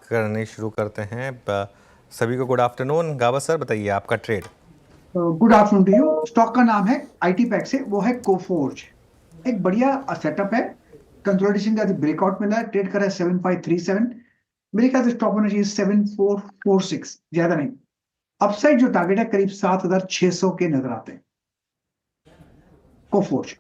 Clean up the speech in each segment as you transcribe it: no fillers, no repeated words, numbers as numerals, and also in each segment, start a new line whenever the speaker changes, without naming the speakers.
करनी शुरू करते हैं। सभी को गुड आफ्टरनून। गावा सर, बताइए आपका trade.
Good afternoon to you. Stock का नाम है आईटी पैक से, वो है कोफोर्ज। एक बढ़िया सेटअप है। कंसोलिडेशन का ब्रेकआउट मिला है, ट्रेड कर रहा है 7537। मेरे ख्याल से स्टॉप होना चाहिए 7446, ज्यादा नहीं। अपसाइड जो टारगेट है करीब 7600 के नजर आते हैं कोफोर्ज।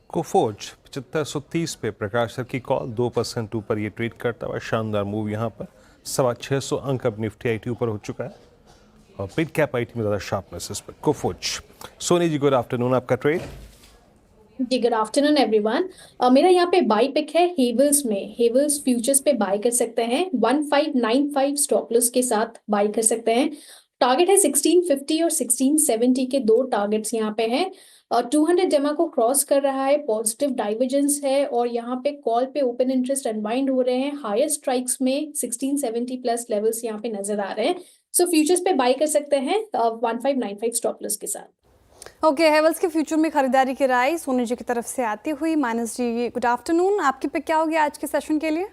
कोफोर्ज 7530 पे प्रकाश सर की कॉल, 2% ऊपर ये ट्रेड करता हुआ शानदार मूव यहाँ पर। 625 अंक अब निफ्टी आईटी ऊपर हो चुका है और मिड कैप आईटी में ज़्यादा शार्पनेस इस पर। Coforge. Soni ji, good afternoon, आपका ट्रेड।
जी गुड आफ्टरनून एवरीवन। मेरा यहाँ पे बाई पिक है हेवल्स में। हेवल्स फ्यूचर्स पे बाय कर सकते हैं 1595 स्टॉप लॉस के साथ बाय कर सकते हैं। टारगेट है 1650 और 1670 के दो टारगेट्स यहाँ पे हैं। 200 जमा को क्रॉस कर रहा है, पॉजिटिव डाइवर्जेंस है और यहाँ पे कॉल पे ओपन इंटरेस्ट अनवाइंड हो रहे हैं। हायर स्ट्राइक्स में 1670 प्लस लेवल्स यहाँ पे नजर आ रहे हैं। सो फ्यूचर्स पे बाय कर सकते हैं 1595 स्टॉप लॉस के साथ।
ओके, हेवल्स के फ्यूचर में खरीदारी की राय सोनी जी की तरफ से आती हुई। मानस जी, गुड आफ्टरनून, आपकी पिक क्या होगी आज के सेशन के लिए?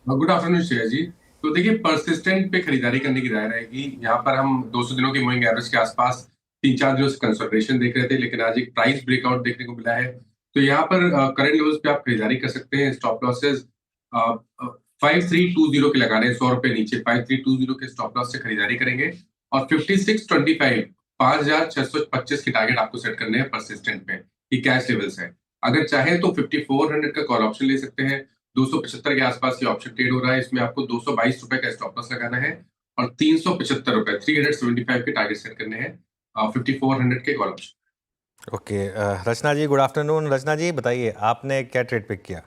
गुड आफ्टरनून श्रेया जी। तो देखिए, परसिस्टेंट पे खरीदारी करने की राय रहेगी। यहाँ पर हम 200 दिनों की मूविंग एवरेज के आसपास 3-4 दिनों से कंसोलिडेशन देख रहे थे, लेकिन आज एक प्राइस ब्रेकआउट देखने को मिला है। तो यहाँ पर करंट लेवल्स पे आप खरीदारी कर सकते हैं। स्टॉप लॉसेस 5320 के लगाने, 100 रुपए नीचे 5320 के स्टॉप लॉस से खरीदारी करेंगे और 5625 5625 के टारगेट आपको सेट करने हैं परसिस्टेंट पे। ये कैश लेवल्स है। अगर चाहे तो 5400 का कॉल ऑप्शन ले सकते हैं। 275 के आसपास ये ऑप्शन ट्रेड हो रहा है। इसमें आपको 222 रुपए का स्टॉप लॉस लगाना है और 375 रुपए 375 के टारगेट सेट करने हैं 5400 के कॉल ऑप्शन।
ओके, रचना जी, गुड आफ्टरनून। रचना जी, बताइए आपने क्या ट्रेड पिक किया।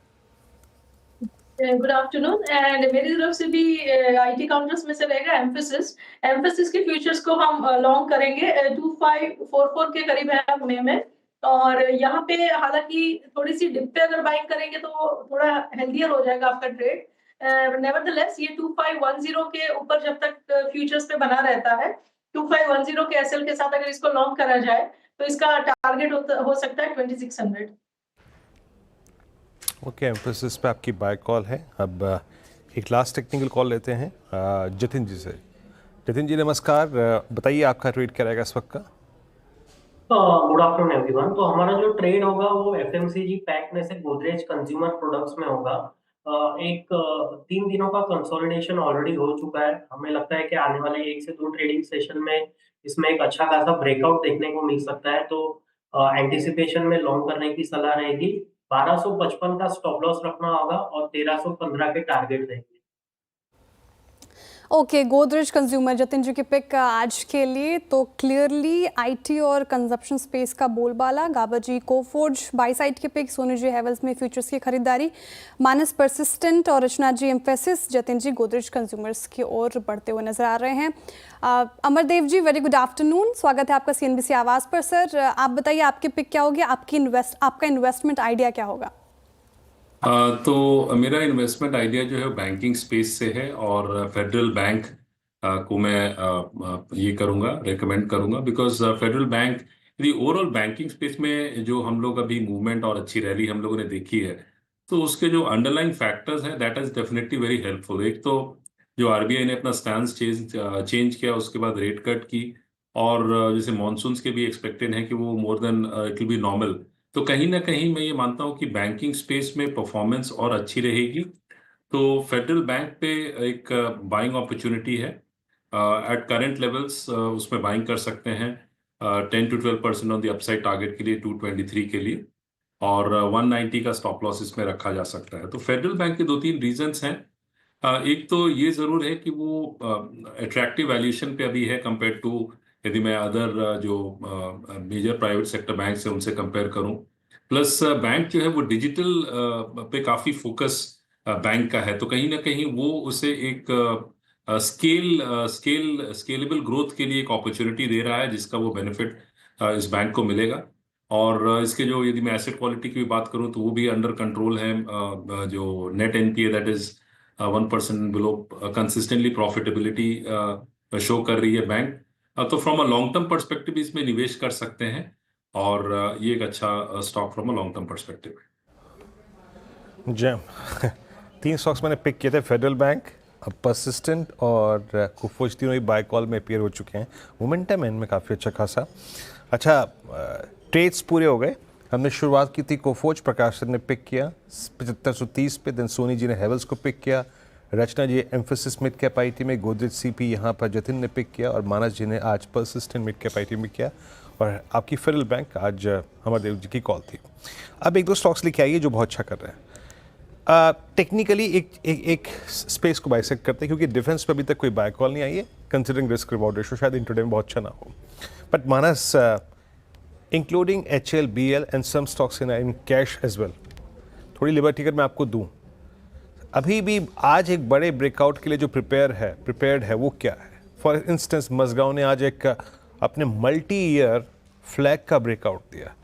Good afternoon. एंड मेरी तरफ से भी आईटी काउंटर्स में से रहेगा एम्फेसिस। एम्फेसिस के फ्यूचर्स को हम लॉन्ग करेंगे 2544 के करीब है मई में। और यहाँ पे हालांकि थोड़ी सी डिप पे अगर बाइंग करेंगे तो थोड़ा हेल्दियर हो जाएगा आपका ट्रेड। नेवरदलेस ये 2510 के ऊपर जब तक फ्यूचर्स पे बना रहता है, 2510 के एसएल के साथ अगर इसको लॉन्ग करा जाए तो इसका टारगेट हो सकता है 2600।
ओके, एम्फोसिस पे आपकी बाय कॉल है। अब एक लास्ट टेक्निकल कॉल लेते हैं जतिन जी से। जतिन जी नमस्कार, बताइए आपका ट्रेड क्या रहेगा इस वक्त का।
Good afternoon everyone. तो हमारा जो ट्रेड होगा वो एफएमसीजी पैक में से गोदरेज कंज्यूमर प्रोडक्ट्स में होगा। एक 3 दिनों का कंसोलिडेशन ऑलरेडी हो चुका है। हमें लगता है कि आने वाले 1 से 2 ट्रेडिंग सेशन में इसमें एक अच्छा खासा ब्रेकआउट देखने को मिल सकता है। तो एंटिसिपेशन में लॉन्ग करने की सलाह रहेगी। 1255 का स्टॉप लॉस रखना होगा और 1315 के टारगेट रहेंगे।
ओके, गोदरेज कंज्यूमर जतिन जी की पिक आज के लिए। तो क्लियरली आईटी और कंजप्शन स्पेस का बोलबाला। गाबा जी कोफोर्ज बाई साइड की पिक, सोनी जी हेवल्स में फ्यूचर्स की खरीदारी, मानस परसिस्टेंट और रचना जी एम्फेसिस, जतिन जी गोदरेज कंज्यूमर्स की ओर बढ़ते हुए नजर आ रहे हैं। अमरदेव जी, वेरी गुड आफ्टरनून, स्वागत है आपका सीएनबीसी आवाज़ पर। सर, आप बताइए आपकी पिक क्या होगी, आपका इन्वेस्टमेंट आइडिया क्या होगा?
तो मेरा इन्वेस्टमेंट आइडिया जो है बैंकिंग स्पेस से है और फेडरल बैंक को मैं ये करूँगा, रेकमेंड करूँगा, बिकॉज फेडरल बैंक यदि ओवरऑल बैंकिंग स्पेस में जो हम लोग अभी मूवमेंट और अच्छी रैली हम लोगों ने देखी है, तो उसके जो अंडरलाइन फैक्टर्स हैं that is definitely very helpful. एक तो जो आरबीआई ने अपना स्टैंस चेंज किया, उसके बाद रेट कट की, और जैसे मानसून्स के भी एक्सपेक्टेड है कि वो more than it will be normal. तो कहीं ना कहीं मैं ये मानता हूँ कि बैंकिंग स्पेस में परफॉर्मेंस और अच्छी रहेगी। तो फेडरल बैंक पे एक बाइंग अपॉर्चुनिटी है एट करंट लेवल्स, उसमें बाइंग कर सकते हैं 10 to 12% on the upside target के लिए 223 के लिए, और 190 का स्टॉप लॉस इसमें रखा जा सकता है। तो फेडरल बैंक के 2-3 रीजंस हैं। एक तो ये जरूर है कि वो अट्रैक्टिव वैल्यूएशन पे अभी है कंपेयर टू, यदि मैं अदर जो मेजर प्राइवेट सेक्टर बैंक से उनसे कंपेयर करूं। प्लस बैंक जो है वो डिजिटल पे काफी फोकस बैंक का है, तो कहीं ना कहीं वो उसे एक स्केलेबल ग्रोथ के लिए एक अपॉर्चुनिटी दे रहा है, जिसका वो बेनिफिट इस बैंक को मिलेगा। और इसके जो यदि मैं एसेट क्वालिटी की भी बात करूं तो वो भी अंडर कंट्रोल है। जो net NPA that is 1% below, consistently profitability show कर रही है बैंक। तो from a long term perspective इसमें निवेश कर सकते हैं, और ये एक अच्छा stock from a long term perspective.
Jam 3 stocks मैंने पिक किए थे, फेडरल बैंक, अब परसिस्टेंट और कोफोर्ज तीनों ही बाय कॉल में अपीयर हो चुके हैं। मोमेंटम है इनमें काफ़ी अच्छा खासा। अच्छा, ट्रेड्स पूरे हो गए। हमने शुरुआत की थी कोफोर्ज, प्रकाश सर ने पिक किया 7530 पे, देन सोनी जी ने हेवल्स को पिक किया, रचना जी एम्फेसिस मिड कैप आईटी में, गोदरेज सीपी यहाँ पर जतिन ने पिक किया और मानस जी ने आज परसिस्टेंट मिड कैप आईटी में किया। और आपकी फेडरल बैंक आज अमरदेव जी की कॉल थी। अब एक दो स्टॉक्स लेके आइए जो बहुत अच्छा कर रहे हैं। टेक्निकली एक स्पेस को बाइसेक्ट करते हैं, क्योंकि डिफेंस पे अभी तक कोई बाय कॉल नहीं आई है, कंसिडरिंग रिस्क रिवॉर्ड रेशो शायद इंट्राडे में बहुत अच्छा ना हो। But Manas, including HL, BL and some stocks in cash as well, थोड़ी लिबर्टी अगर मैं आपको दूं, अभी भी आज एक बड़े ब्रेकआउट के लिए जो प्रिपेयर्ड है वो क्या है? फॉर इंस्टेंस मजगांव ने आज एक अपने मल्टी ईयर फ्लैग का ब्रेकआउट दिया,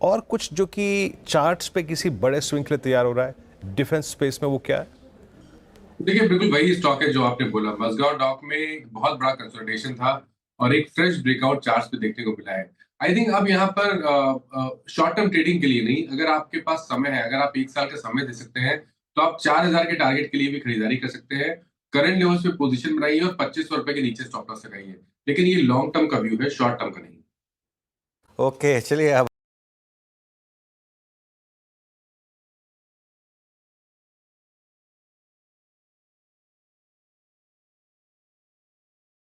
और कुछ जो कि चार्ट्स पे किसी बड़े स्विंग के लिए तैयार हो रहा है डिफेंस स्पेस में, वो क्या है?
देखिए, बिल्कुल वही स्टॉक है जो आपने बोला। मजगांव डॉक में एक बहुत बड़ा कंसोलिडेशन था और एक फ्रेश ब्रेकआउट चार्ट्स पे देखने को मिला है। आई थिंक अब यहाँ पर शॉर्ट टर्म ट्रेडिंग के लिए नहीं, अगर आपके पास समय है, अगर आप 1 साल का समय दे सकते हैं, तो आप 4000 के टारगेट के लिए भी खरीदारी कर सकते हैं। करंट लेवल्स पे पोजीशन बनाइए और 2500 रुपए के नीचे स्टॉप लॉस लगाइए। लेकिन ये लॉन्ग टर्म का व्यू है, शॉर्ट टर्म का नहीं।
ओके, चलिए अब